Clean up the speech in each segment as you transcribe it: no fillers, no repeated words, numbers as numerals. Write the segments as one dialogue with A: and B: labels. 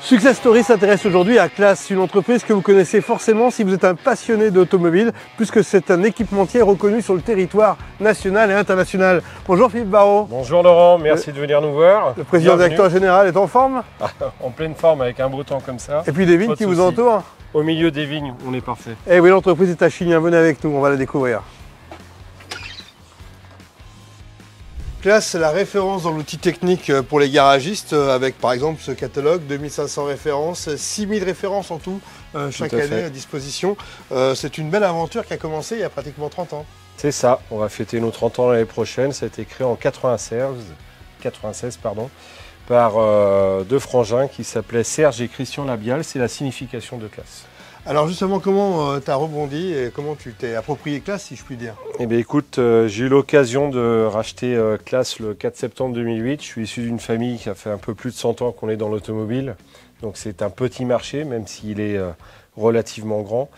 A: Success Story s'intéresse aujourd'hui à Claas, une entreprise que vous connaissez forcément si vous êtes un passionné d'automobile, puisque c'est un équipementier reconnu sur le territoire national et international. Bonjour Philippe Barrault.
B: Bonjour Laurent, merci de venir nous voir.
A: Le président directeur général est en forme?
B: En pleine forme avec un beau temps comme ça.
A: Et puis des vignes qui vous entourent?
B: Au milieu des vignes, on est parfait.
A: Eh oui, l'entreprise est à Chignin, venez avec nous, on va la découvrir. Claas, c'est la référence dans l'outil technique pour les garagistes, avec par exemple ce catalogue, 2500 références, 6000 références en tout, chaque année à disposition. C'est une belle aventure qui a commencé il y a pratiquement 30 ans.
B: C'est ça, on va fêter nos 30 ans l'année prochaine. Ça a été créé en 96 par deux frangins qui s'appelaient Serge et Christian Labial. C'est la signification de Claas.
A: Alors justement, comment tu as rebondi et comment tu t'es approprié Claas, si je puis dire?
B: Eh bien écoute, j'ai eu l'occasion de racheter Claas le 4 septembre 2008. Je suis issu d'une famille qui a fait un peu plus de 100 ans qu'on est dans l'automobile. Donc c'est un petit marché, même s'il est relativement grand.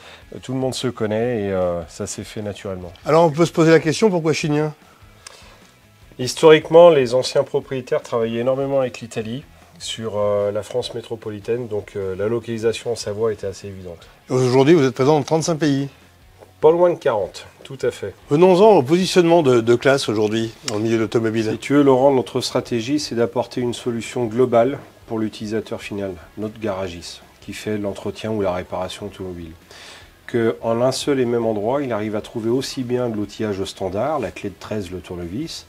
B: Tout le monde se connaît et ça s'est fait naturellement.
A: Alors on peut se poser la question, pourquoi Chignin?
B: Historiquement, les anciens propriétaires travaillaient énormément avec l'Italie sur la France métropolitaine, donc la localisation en Savoie était assez évidente.
A: Aujourd'hui, vous êtes présent dans 35 pays.
B: Pas loin de 40, tout à fait.
A: Venons-en au positionnement de Claas aujourd'hui dans le milieu de l'automobile.
B: Si tu veux, Laurent, notre stratégie, c'est d'apporter une solution globale pour l'utilisateur final, notre garagiste, qui fait l'entretien ou la réparation automobile. Qu'en un seul et même endroit, il arrive à trouver aussi bien de l'outillage standard, la clé de 13, le tournevis,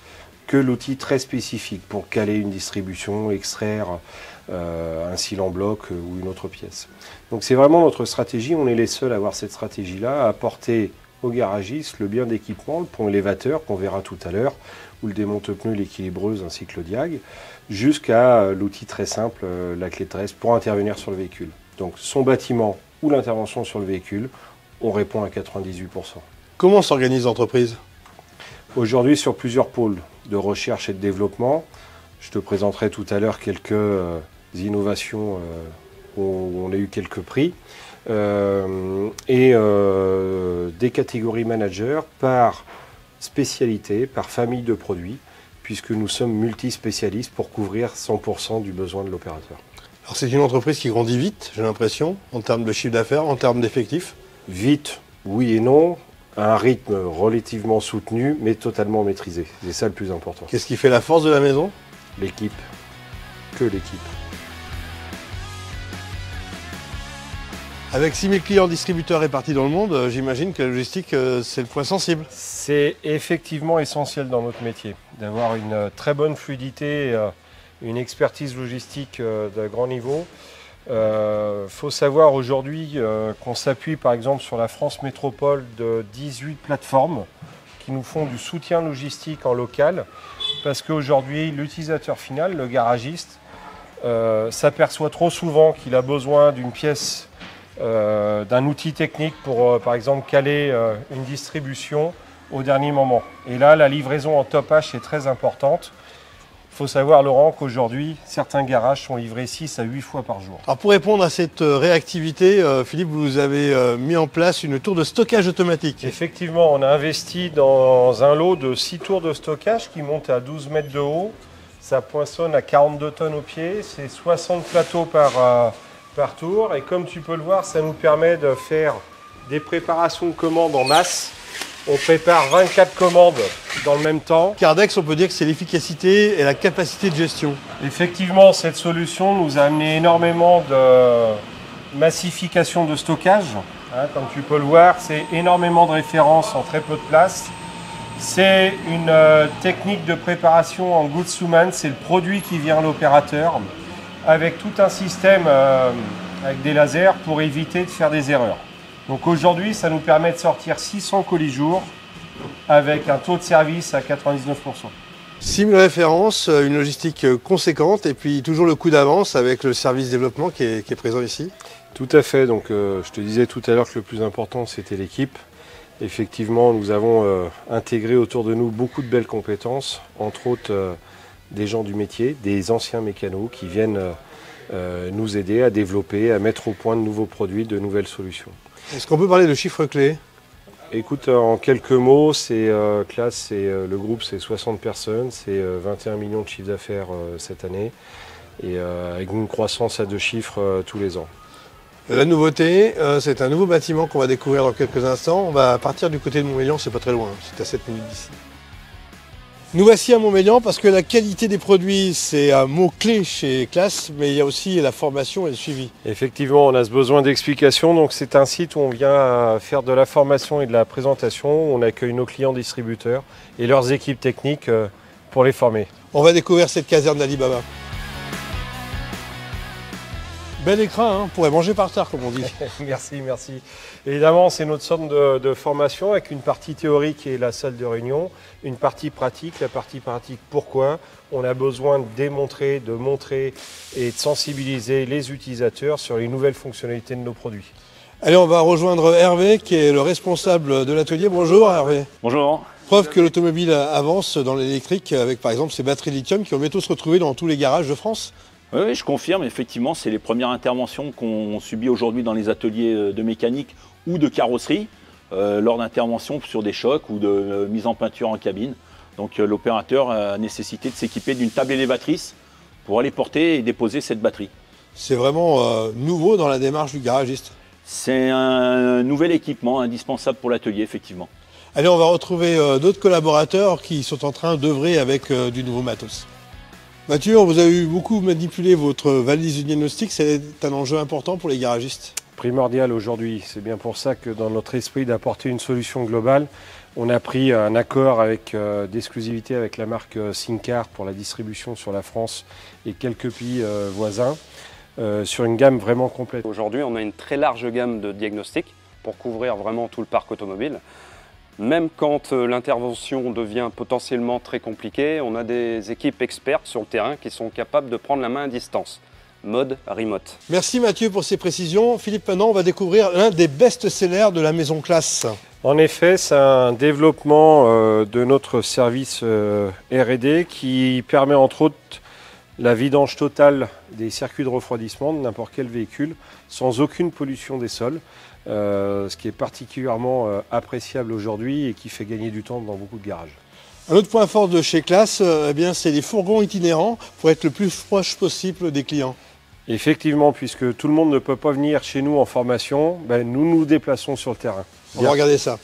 B: que l'outil très spécifique pour caler une distribution, extraire un cil en bloc ou une autre pièce. Donc c'est vraiment notre stratégie, on est les seuls à avoir cette stratégie-là, à apporter aux garagistes le bien d'équipement, le pont élévateur qu'on verra tout à l'heure, ou le démonte-pneus, l'équilibreuse ainsi que le diag, jusqu'à l'outil très simple, la clé de 13, pour intervenir sur le véhicule. Donc son bâtiment ou l'intervention sur le véhicule, on répond à 98%.
A: Comment s'organise l'entreprise?
B: Aujourd'hui sur plusieurs pôles de recherche et de développement. Je te présenterai tout à l'heure quelques innovations où on a eu quelques prix. Des catégories managers par spécialité, par famille de produits, puisque nous sommes multispécialistes pour couvrir 100% du besoin de l'opérateur.
A: Alors c'est une entreprise qui grandit vite, j'ai l'impression, en termes de chiffre d'affaires, en termes d'effectifs.
B: Vite, oui et non. À un rythme relativement soutenu, mais totalement maîtrisé. C'est ça le plus important.
A: Qu'est-ce qui fait la force de la maison?
B: L'équipe. Que l'équipe.
A: Avec 6000 clients distributeurs répartis dans le monde, j'imagine que la logistique, c'est le point sensible.
B: C'est effectivement essentiel dans notre métier, d'avoir une très bonne fluidité, une expertise logistique de grand niveau. Faut savoir aujourd'hui qu'on s'appuie par exemple sur la France Métropole de 18 plateformes qui nous font du soutien logistique en local, parce qu'aujourd'hui l'utilisateur final, le garagiste, s'aperçoit trop souvent qu'il a besoin d'une pièce, d'un outil technique pour par exemple caler une distribution au dernier moment. Et là la livraison en top H est très importante. Il faut savoir, Laurent, qu'aujourd'hui, certains garages sont livrés 6 à 8 fois par jour.
A: Alors pour répondre à cette réactivité, Philippe, vous avez mis en place une tour de stockage automatique.
B: Effectivement, on a investi dans un lot de 6 tours de stockage qui montent à 12 mètres de haut. Ça poinçonne à 42 tonnes au pied. C'est 60 plateaux par tour. Et comme tu peux le voir, ça nous permet de faire des préparations de commandes en masse. On prépare 24 commandes dans le même temps.
A: Kardex, on peut dire que c'est l'efficacité et la capacité de gestion.
B: Effectivement, cette solution nous a amené énormément de massification de stockage. Comme tu peux le voir, c'est énormément de références en très peu de place. C'est une technique de préparation en goods to man, c'est le produit qui vient à l'opérateur, avec tout un système avec des lasers pour éviter de faire des erreurs. Donc aujourd'hui, ça nous permet de sortir 600 colis jour avec un taux de service à 99%.
A: 6000 références, une logistique conséquente et puis toujours le coup d'avance avec le service développement qui est présent ici.
B: Tout à fait. Donc je te disais tout à l'heure que le plus important, c'était l'équipe. Effectivement, nous avons intégré autour de nous beaucoup de belles compétences, entre autres des gens du métier, des anciens mécanos qui viennent nous aider à développer, à mettre au point de nouveaux produits, de nouvelles solutions.
A: Est-ce qu'on peut parler de chiffres clés?
B: Écoute, en quelques mots, Claas, le groupe, c'est 60 personnes, c'est 21 millions de chiffre d'affaires cette année. et avec une croissance à 2 chiffres tous les ans.
A: La nouveauté, c'est un nouveau bâtiment qu'on va découvrir dans quelques instants. On va partir du côté de Montmélian, c'est pas très loin, c'est à 7 minutes d'ici. Nous voici à Montmélian parce que la qualité des produits, c'est un mot-clé chez Claas, mais il y a aussi la formation et le suivi.
B: Effectivement, on a ce besoin d'explication, donc c'est un site où on vient faire de la formation et de la présentation. On accueille nos clients distributeurs et leurs équipes techniques pour les former.
A: On va découvrir cette caserne d'Alibaba. Bel écran, hein, on pourrait manger par terre comme on dit.
B: Merci, merci. Évidemment, c'est notre sorte de formation avec une partie théorique et la salle de réunion, une partie pratique. La partie pratique, pourquoi? On a besoin de démontrer, de montrer et de sensibiliser les utilisateurs sur les nouvelles fonctionnalités de nos produits.
A: Allez, on va rejoindre Hervé qui est le responsable de l'atelier. Bonjour Hervé.
C: Bonjour.
A: Preuve que l'automobile avance dans l'électrique avec par exemple ces batteries lithium qui vont bientôt se retrouver dans tous les garages de France.
C: Oui, je confirme, effectivement, c'est les premières interventions qu'on subit aujourd'hui dans les ateliers de mécanique ou de carrosserie, lors d'interventions sur des chocs ou de mise en peinture en cabine. Donc l'opérateur a nécessité de s'équiper d'une table élévatrice pour aller porter et déposer cette batterie.
A: C'est vraiment nouveau dans la démarche du garagiste.
C: C'est un nouvel équipement indispensable pour l'atelier, effectivement.
A: Allez, on va retrouver d'autres collaborateurs qui sont en train d'œuvrer avec du nouveau matos. Mathieu, on vous a eu beaucoup manipulé votre valise du diagnostic, c'est un enjeu important pour les garagistes.
B: Primordial aujourd'hui, c'est bien pour ça que dans notre esprit d'apporter une solution globale, on a pris un accord d'exclusivité avec la marque Syncar pour la distribution sur la France et quelques pays voisins, sur une gamme vraiment complète.
D: Aujourd'hui, on a une très large gamme de diagnostics pour couvrir vraiment tout le parc automobile. Même quand l'intervention devient potentiellement très compliquée, on a des équipes expertes sur le terrain qui sont capables de prendre la main à distance, mode remote.
A: Merci Mathieu pour ces précisions. Philippe, maintenant on va découvrir l'un des best-sellers de la maison Claas.
B: En effet, c'est un développement de notre service R&D qui permet entre autres la vidange totale des circuits de refroidissement de n'importe quel véhicule sans aucune pollution des sols. Ce qui est particulièrement appréciable aujourd'hui et qui fait gagner du temps dans beaucoup de garages.
A: Un autre point fort de chez Claas, c'est les fourgons itinérants pour être le plus proche possible des clients.
B: Effectivement, puisque tout le monde ne peut pas venir chez nous en formation, nous nous déplaçons sur le terrain.
A: On va regarder ça.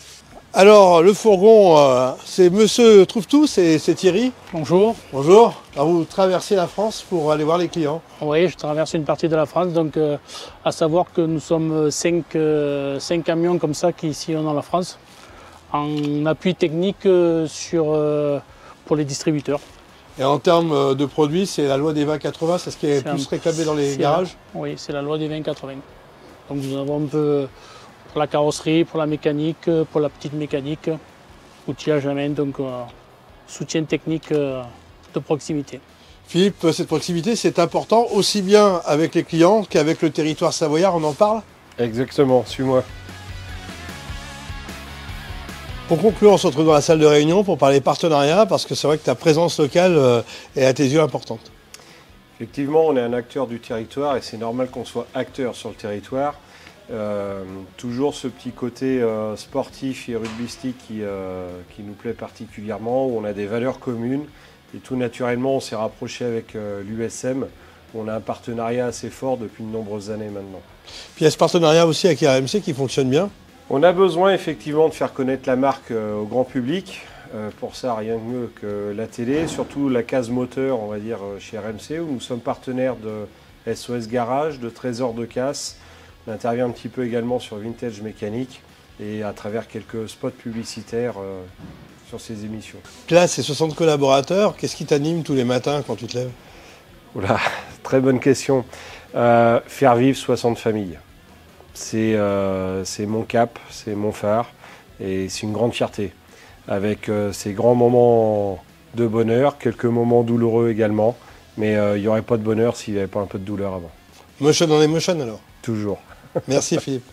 A: Alors, le fourgon, c'est Monsieur Trouve-Tout, c'est Thierry.
E: Bonjour.
A: Bonjour. Alors, vous traversez la France pour aller voir les clients.
E: Oui, je traverse une partie de la France, donc à savoir que nous sommes 5 camions comme ça qui sillonnent dans la France, en appui technique pour les distributeurs.
A: Et en termes de produits, c'est la loi des 20-80, c'est ce qui est plus réclamé dans les garages?
E: Oui, c'est la loi des 20-80. Donc nous avons un peu pour la carrosserie, pour la mécanique, pour la petite mécanique, outillage à main, donc soutien technique de proximité.
A: Philippe, cette proximité, c'est important aussi bien avec les clients qu'avec le territoire savoyard, on en parle?
B: Exactement, suis-moi.
A: Pour conclure, on se retrouve dans la salle de réunion pour parler partenariat, parce que c'est vrai que ta présence locale est à tes yeux importante.
B: Effectivement, on est un acteur du territoire et c'est normal qu'on soit acteur sur le territoire. Toujours ce petit côté sportif et rugbystique qui nous plaît particulièrement, où on a des valeurs communes et tout naturellement on s'est rapproché avec l'USM. On a un partenariat assez fort depuis de nombreuses années maintenant.
A: Puis il y a ce partenariat aussi avec RMC qui fonctionne bien.
B: On a besoin effectivement de faire connaître la marque au grand public. Pour ça, rien de mieux que la télé, surtout la case moteur, on va dire, chez RMC, où nous sommes partenaires de SOS Garage, de Trésor de Casse. On intervient un petit peu également sur Vintage Mécanique et à travers quelques spots publicitaires sur ces émissions.
A: Claas, c'est 60 collaborateurs. Qu'est-ce qui t'anime tous les matins quand tu te lèves?
B: Oula, très bonne question. Faire vivre 60 familles. C'est mon cap, c'est mon phare et c'est une grande fierté. Avec ces grands moments de bonheur, quelques moments douloureux également, mais il n'y aurait pas de bonheur s'il n'y avait pas un peu de douleur avant.
A: Motion on emotion alors.
B: Toujours.
A: Merci Philippe.